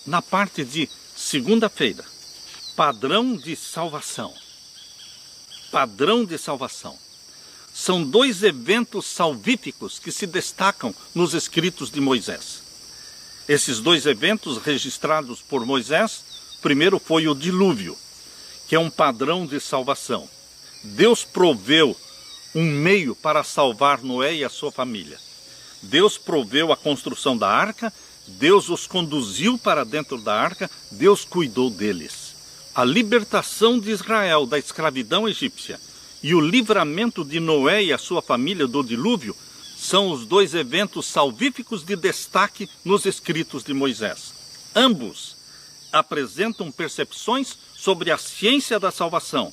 na parte de segunda-feira. Padrão de salvação. Padrão de salvação. São dois eventos salvíficos que se destacam nos escritos de Moisés. Esses dois eventos registrados por Moisés, primeiro foi o dilúvio, que é um padrão de salvação. Deus proveu um meio para salvar Noé e a sua família. Deus proveu a construção da arca, Deus os conduziu para dentro da arca, Deus cuidou deles. A libertação de Israel da escravidão egípcia e o livramento de Noé e a sua família do dilúvio são os dois eventos salvíficos de destaque nos escritos de Moisés. Ambos apresentam percepções sobre a ciência da salvação,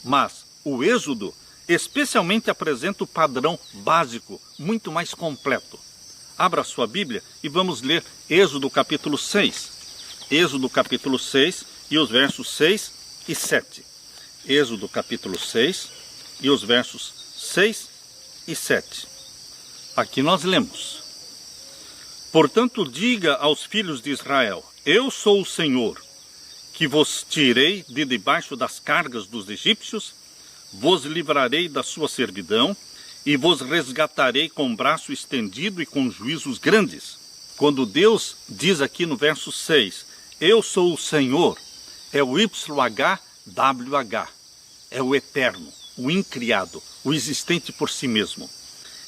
mas o Êxodo especialmente apresenta o padrão básico, muito mais completo. Abra sua Bíblia e vamos ler Êxodo capítulo 6. Êxodo capítulo 6 e os versos 6 e 7. Êxodo capítulo 6 e os versos 6 e 7. Aqui nós lemos: Portanto, diga aos filhos de Israel: Eu sou o Senhor, que vos tirei de debaixo das cargas dos egípcios, vos livrarei da sua servidão e vos resgatarei com braço estendido e com juízos grandes. Quando Deus diz aqui no verso 6, Eu sou o Senhor, é o YHWH, é o eterno, o incriado, o existente por si mesmo.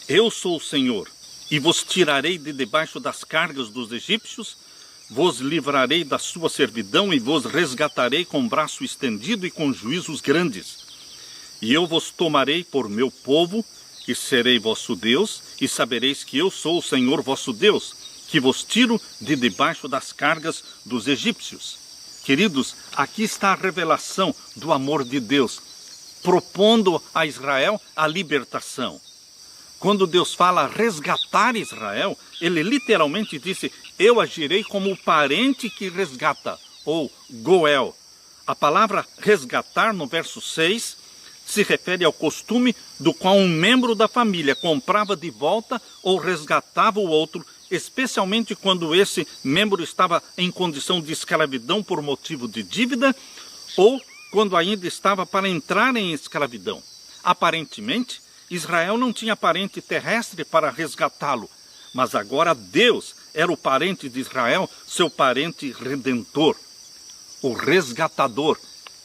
Eu sou o Senhor, e vos tirarei de debaixo das cargas dos egípcios, vos livrarei da sua servidão e vos resgatarei com braço estendido e com juízos grandes. E eu vos tomarei por meu povo, e serei vosso Deus, e sabereis que eu sou o Senhor vosso Deus, que vos tiro de debaixo das cargas dos egípcios. Queridos, aqui está a revelação do amor de Deus, propondo a Israel a libertação. Quando Deus fala resgatar Israel, ele literalmente disse: eu agirei como o parente que resgata, ou Goel. A palavra resgatar no verso 6 se refere ao costume do qual um membro da família comprava de volta ou resgatava o outro, especialmente quando esse membro estava em condição de escravidão por motivo de dívida ou quando ainda estava para entrar em escravidão. Aparentemente, Israel não tinha parente terrestre para resgatá-lo, mas agora Deus era o parente de Israel, seu parente redentor, o resgatador.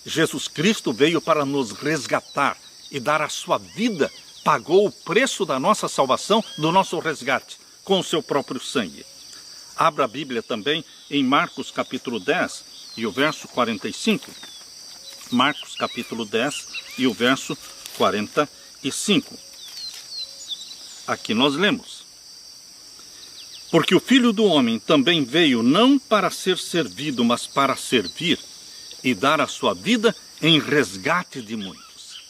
Jesus Cristo veio para nos resgatar e dar a sua vida, pagou o preço da nossa salvação, do nosso resgate, com o seu próprio sangue. Abra a Bíblia também em Marcos capítulo 10 e o verso 45. Marcos capítulo 10 e o verso 45. Aqui nós lemos: Porque o Filho do Homem também veio não para ser servido, mas para servir e dar a sua vida em resgate de muitos.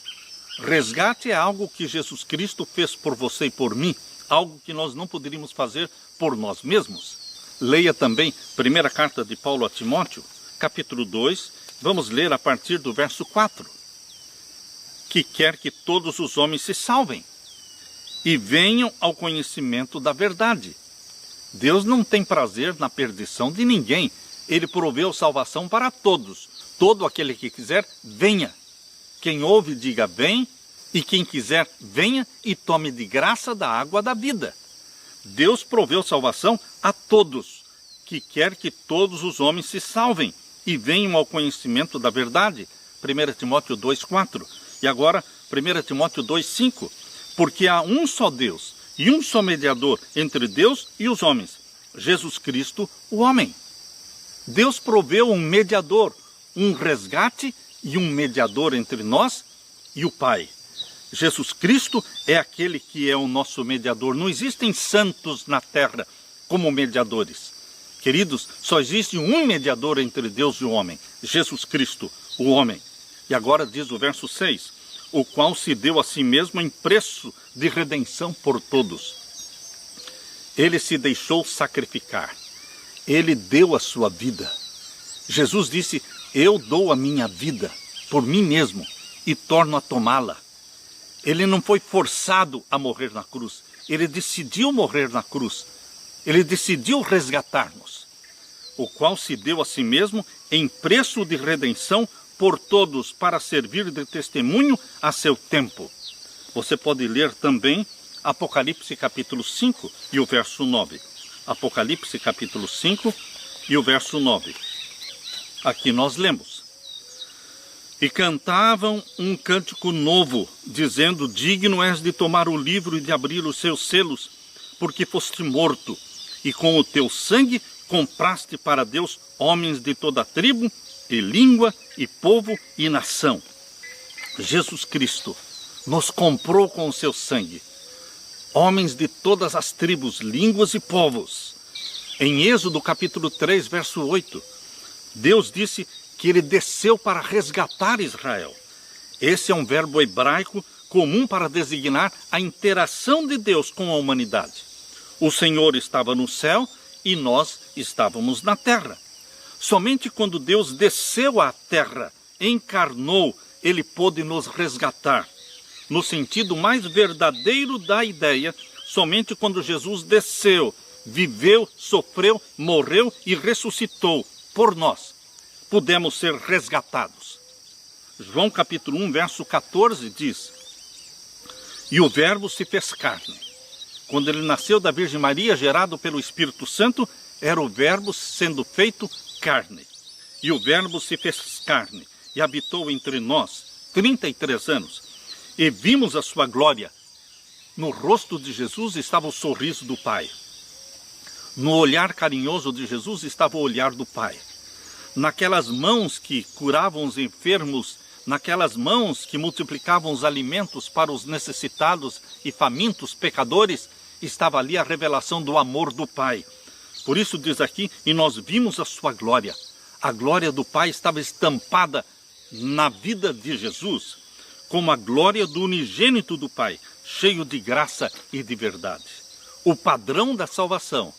Resgate é algo que Jesus Cristo fez por você e por mim, algo que nós não poderíamos fazer por nós mesmos. Leia também primeira carta de Paulo a Timóteo, capítulo 2, vamos ler a partir do verso 4. Que quer que todos os homens se salvem e venham ao conhecimento da verdade. Deus não tem prazer na perdição de ninguém. Ele proveu salvação para todos. Todo aquele que quiser, venha. Quem ouve, diga vem, e quem quiser, venha e tome de graça da água da vida. Deus proveu salvação a todos, que quer que todos os homens se salvem e venham ao conhecimento da verdade. 1 Timóteo 2,4. E agora, 1 Timóteo 2,5. Porque há um só Deus e um só mediador entre Deus e os homens, Jesus Cristo, o homem. Deus proveu um mediador, um resgate e um mediador entre nós e o Pai. Jesus Cristo é aquele que é o nosso mediador. Não existem santos na terra como mediadores. Queridos, só existe um mediador entre Deus e o homem, Jesus Cristo, o homem. E agora diz o verso 6, o qual se deu a si mesmo em preço de redenção por todos. Ele se deixou sacrificar. Ele deu a sua vida. Jesus disse: eu dou a minha vida por mim mesmo e torno a tomá-la. Ele não foi forçado a morrer na cruz. Ele decidiu morrer na cruz. Ele decidiu resgatar-nos. o qual se deu a si mesmo em preço de redenção por todos, para servir de testemunho a seu tempo. Você pode ler também Apocalipse capítulo 5 e o verso 9. Apocalipse capítulo 5 e o verso 9. Aqui nós lemos: e cantavam um cântico novo, dizendo: digno és de tomar o livro e de abrir os seus selos, porque foste morto, e com o teu sangue compraste para Deus homens de toda tribo, e língua, e povo, e nação. Jesus Cristo nos comprou com o seu sangue, homens de todas as tribos, línguas e povos. Em Êxodo capítulo 3, verso 8, Deus disse que ele desceu para resgatar Israel. Esse é um verbo hebraico comum para designar a interação de Deus com a humanidade. O Senhor estava no céu e nós estávamos na terra. Somente quando Deus desceu à terra, encarnou, ele pôde nos resgatar. No sentido mais verdadeiro da ideia, somente quando Jesus desceu, viveu, sofreu, morreu e ressuscitou por nós, pudemos ser resgatados. João capítulo 1, verso 14 diz: e o verbo se fez carne. Quando ele nasceu da Virgem Maria, gerado pelo Espírito Santo, era o verbo sendo feito carne. E o verbo se fez carne e habitou entre nós 33 anos. E vimos a sua glória. No rosto de Jesus estava o sorriso do Pai. No olhar carinhoso de Jesus estava o olhar do Pai. Naquelas mãos que curavam os enfermos, naquelas mãos que multiplicavam os alimentos para os necessitados e famintos pecadores, estava ali a revelação do amor do Pai. Por isso diz aqui: e nós vimos a sua glória. A glória do Pai estava estampada na vida de Jesus, como a glória do unigênito do Pai, cheio de graça e de verdade. O padrão da salvação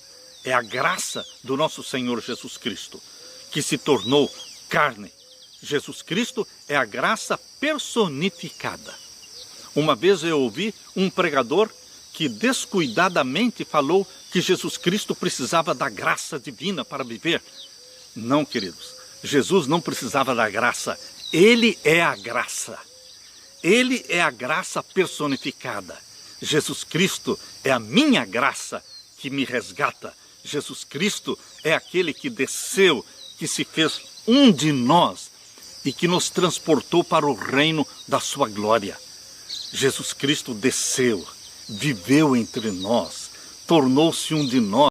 é a graça do nosso Senhor Jesus Cristo, que se tornou carne. Jesus Cristo é a graça personificada. Uma vez eu ouvi um pregador que descuidadamente falou que Jesus Cristo precisava da graça divina para viver. Não, queridos, Jesus não precisava da graça, ele é a graça. Ele é a graça personificada. Jesus Cristo é a minha graça que me resgata. Jesus Cristo é aquele que desceu, que se fez um de nós e que nos transportou para o reino da sua glória. Jesus Cristo desceu, viveu entre nós, tornou-se um de nós.